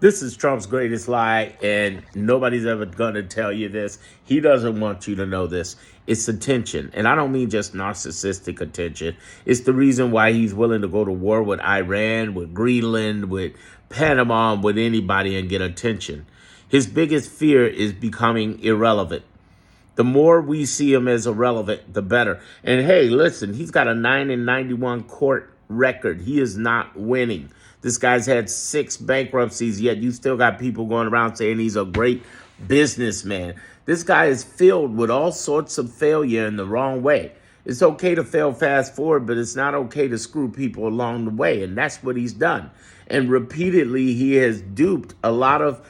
This is Trump's greatest lie, and nobody's ever going to tell you this. He doesn't want you to know this. It's attention. And I don't mean just narcissistic attention. It's the reason why he's willing to go to war with Iran, with Greenland, with Panama, with anybody and get attention. His biggest fear is becoming irrelevant. The more we see him as irrelevant, the better. And hey, listen, he's got a 9-91 court record. He is not winning. This guy's had 6 bankruptcies, yet you still got people going around saying he's a great businessman. This guy is filled with all sorts of failure in the wrong way. It's okay to fail fast forward, but it's not okay to screw people along the way. And that's what he's done. And repeatedly, he has duped a lot of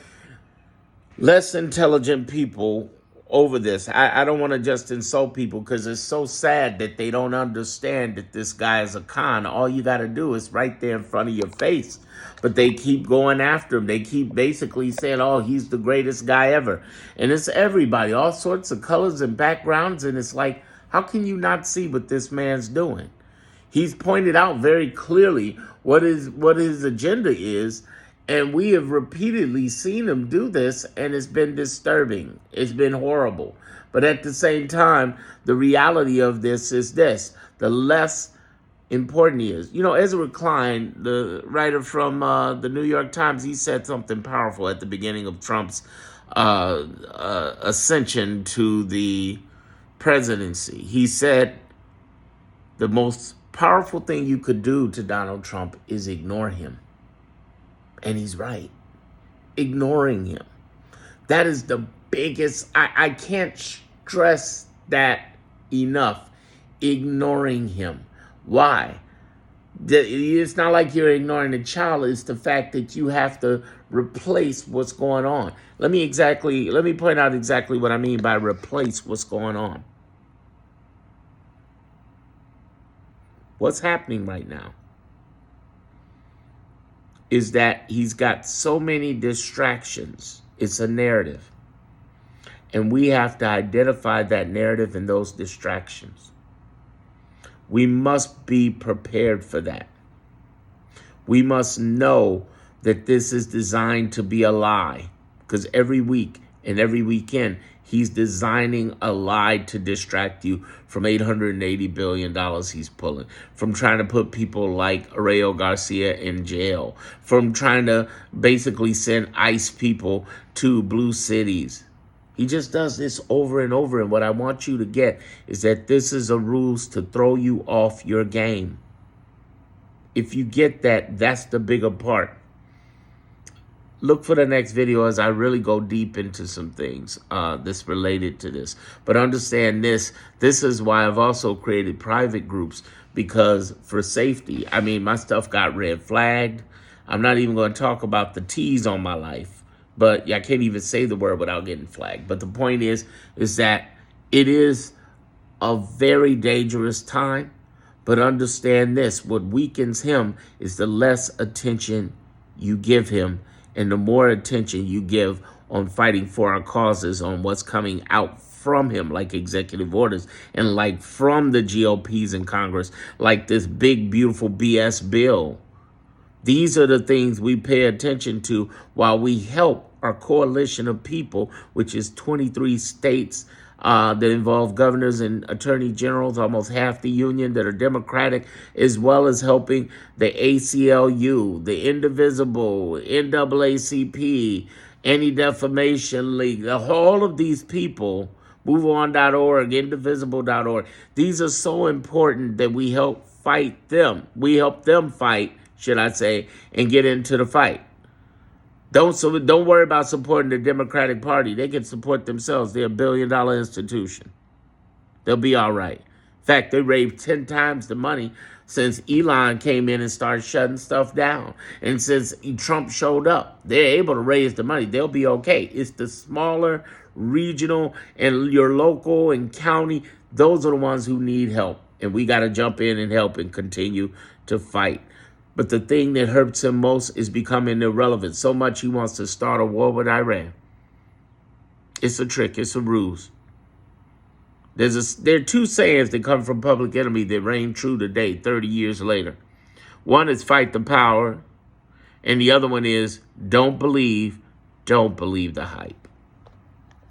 less intelligent people over this. I don't want to just insult people because it's so sad that they don't understand that this guy is a con. All you got to do is right there in front of your face. But they keep going after him. They keep basically saying, oh, he's the greatest guy ever. And it's everybody, all sorts of colors and backgrounds. And it's like, how can you not see what this man's doing? He's pointed out very clearly what his agenda is. And we have repeatedly seen him do this, and it's been disturbing. It's been horrible. But at the same time, the reality of this is this. The less important he is. You know, Ezra Klein, the writer from the New York Times, he said something powerful at the beginning of Trump's ascension to the presidency. He said the most powerful thing you could do to Donald Trump is ignore him. And he's right. Ignoring him. That is the biggest, I can't stress that enough. Ignoring him. Why? It's not like you're ignoring a child. It's the fact that you have to replace what's going on. Let me point out exactly what I mean by replace what's going on. What's happening right now is that he's got so many distractions. It's a narrative. And we have to identify that narrative and those distractions. We must be prepared for that. We must know that this is designed to be a lie. Because every week and every weekend, he's designing a lie to distract you from $880 billion he's pulling, from trying to put people like Aurelio Garcia in jail, from trying to basically send ICE people to blue cities. He just does this over and over. And what I want you to get is that this is a ruse to throw you off your game. If you get that, that's the bigger part. Look for the next video as I really go deep into some things that's related to this. But understand this is why I've also created private groups, because for safety. I mean, my stuff got red flagged. I'm not even going to talk about the T's on my life, but I can't even say the word without getting flagged. But the point is that it is a very dangerous time. But understand this, what weakens him is the less attention you give him, and the more attention you give on fighting for our causes, on what's coming out from him, like executive orders, and like from the GOPs in Congress, like this big, beautiful BS bill. These are the things we pay attention to while we help our coalition of people, which is 23 states that involve governors and attorney generals, almost half the union that are Democratic, as well as helping the ACLU, the Indivisible, NAACP, Anti-Defamation League, all of these people, MoveOn.org, Indivisible.org. These are so important that we help fight them. We help them fight, should I say, and get into the fight. Don't worry about supporting the Democratic Party. They can support themselves. They're $1 billion institution. They'll be all right. In fact, they raised 10 times the money since Elon came in and started shutting stuff down. And since Trump showed up, they're able to raise the money. They'll be okay. It's the smaller, regional, and your local and county. Those are the ones who need help. And we got to jump in and help and continue to fight. But the thing that hurts him most is becoming irrelevant. So much he wants to start a war with Iran. It's a trick. It's a ruse. There are 2 sayings that come from Public Enemy that reign true today, 30 years later. One is fight the power, And the other one is don't believe the hype.